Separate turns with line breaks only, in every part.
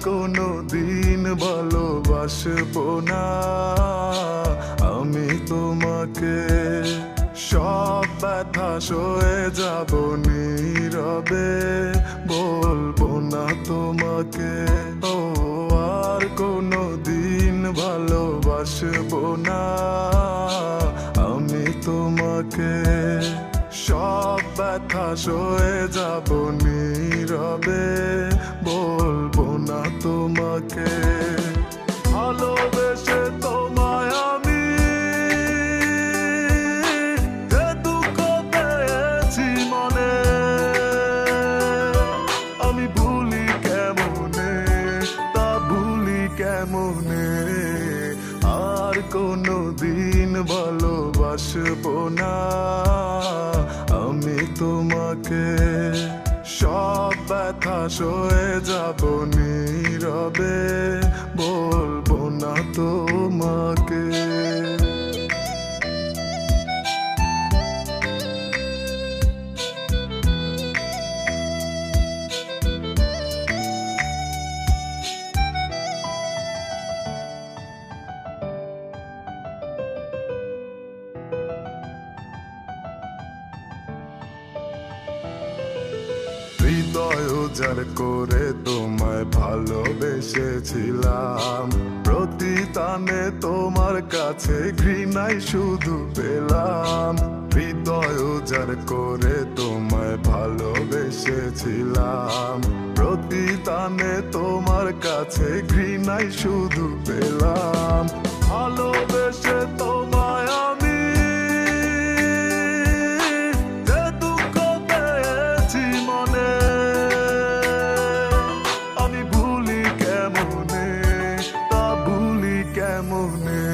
কোনো দিন ভালোবাসবো না আমি তোমাকে। সব ব্যথা সয়ে যাব নীরবে, বলবো না তোমাকে। ও আর কোনো দিন ভালোবাসবো না আমি তোমাকে। সব ব্যথা সয়ে যাব নীরবে, বলবো না তোমাকে। ভালোবেসে তোমায় আমি যে দুঃখ পেয়েছি মনে, আমি ভুলি কেমনে, তা ভুলি কেমনে। আর কোনো দিন ভালোবাসবো না আমি তোমাকে। সব ব্যথা সয়ে যাব নীরবে, বলবো না তোমাকে। হৃদয় উজাড় করে তোমায় ভালোবেসেছিলাম, প্রতি টানে তোমার কাছে ঘৃণাই শুধু পেলাম। হৃদয় উজাড় করে তোমায় ভালোবেসেছিলাম, প্রতি টানে তোমার কাছে ঘৃণাই শুধু পেলাম। ভালোবেসে তোমায় আমি যে দুঃখ পেয়েছি মনে, আমি ভুলি কেমনে, তা ভুলি কেমনে।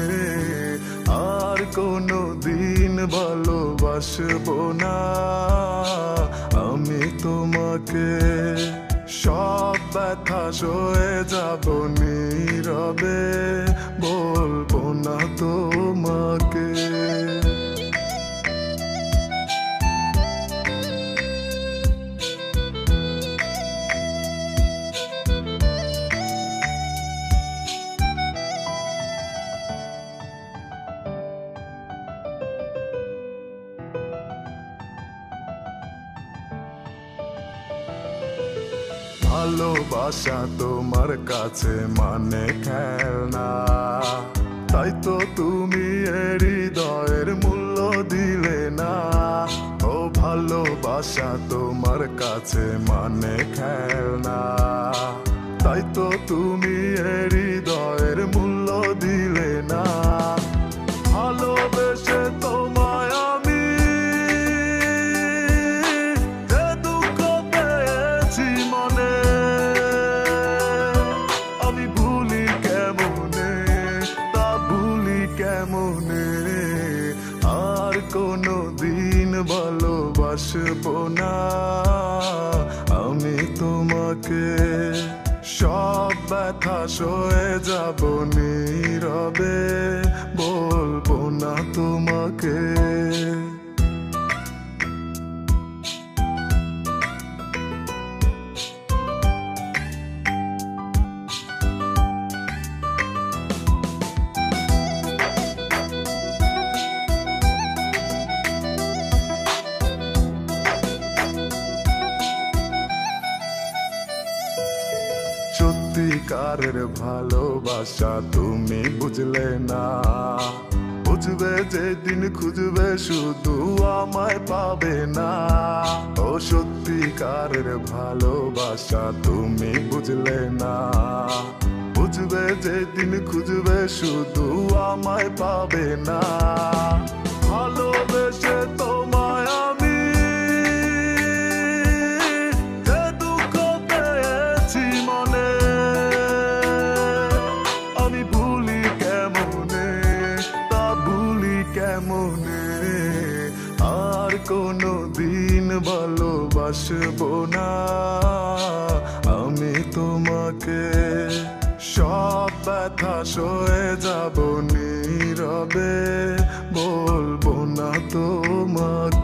আর কোনো দিন ভালোবাসবো না আমি তোমাকে। সব ব্যথা সয়ে যাব নীরবে, বলবো না তোমাকে। ভালোবাসা তোমার কাছে মানে খেলনা, তাই তো তুমি হৃদয়ের মূল্য দিলে না। ও ভালোবাসা তোমার কাছে মানে খেলনা, তাই তো তুমি হৃদয়ের মূল্য দিলে না। ভালোবেসে তোমায় আমি যে দুঃখ পেয়েছি মনে, আমি ভুলি কেমনে, তা ভুলি কেমনে। আর কোনো দিন ভালোবাসবো না আমি তোমাকে। সব ব্যথা সয়ে যাব নীরবে, বলবো না তোমাকে। সত্যিকারের ভালোবাসা তুমি বুঝলে না, বুঝবে যেদিন খুঁজবে শুধু আমায় পাবে না। ও সত্যিকারের ভালোবাসা তুমি বুঝলে না, বুঝবে যেদিন খুঁজবে শুধু আমায় পাবে না। ভালোবেসে তোমায় আমি যে দুঃখ পেয়েছি মনে, আমি ভুলি কেমনে, তা ভুলি কেমনে। আর কোনো দিন ভালোবাসবো না আমি তোমাকে। সব ব্যথা সয়ে যাব নীরবে, বলবো না তোমাকে।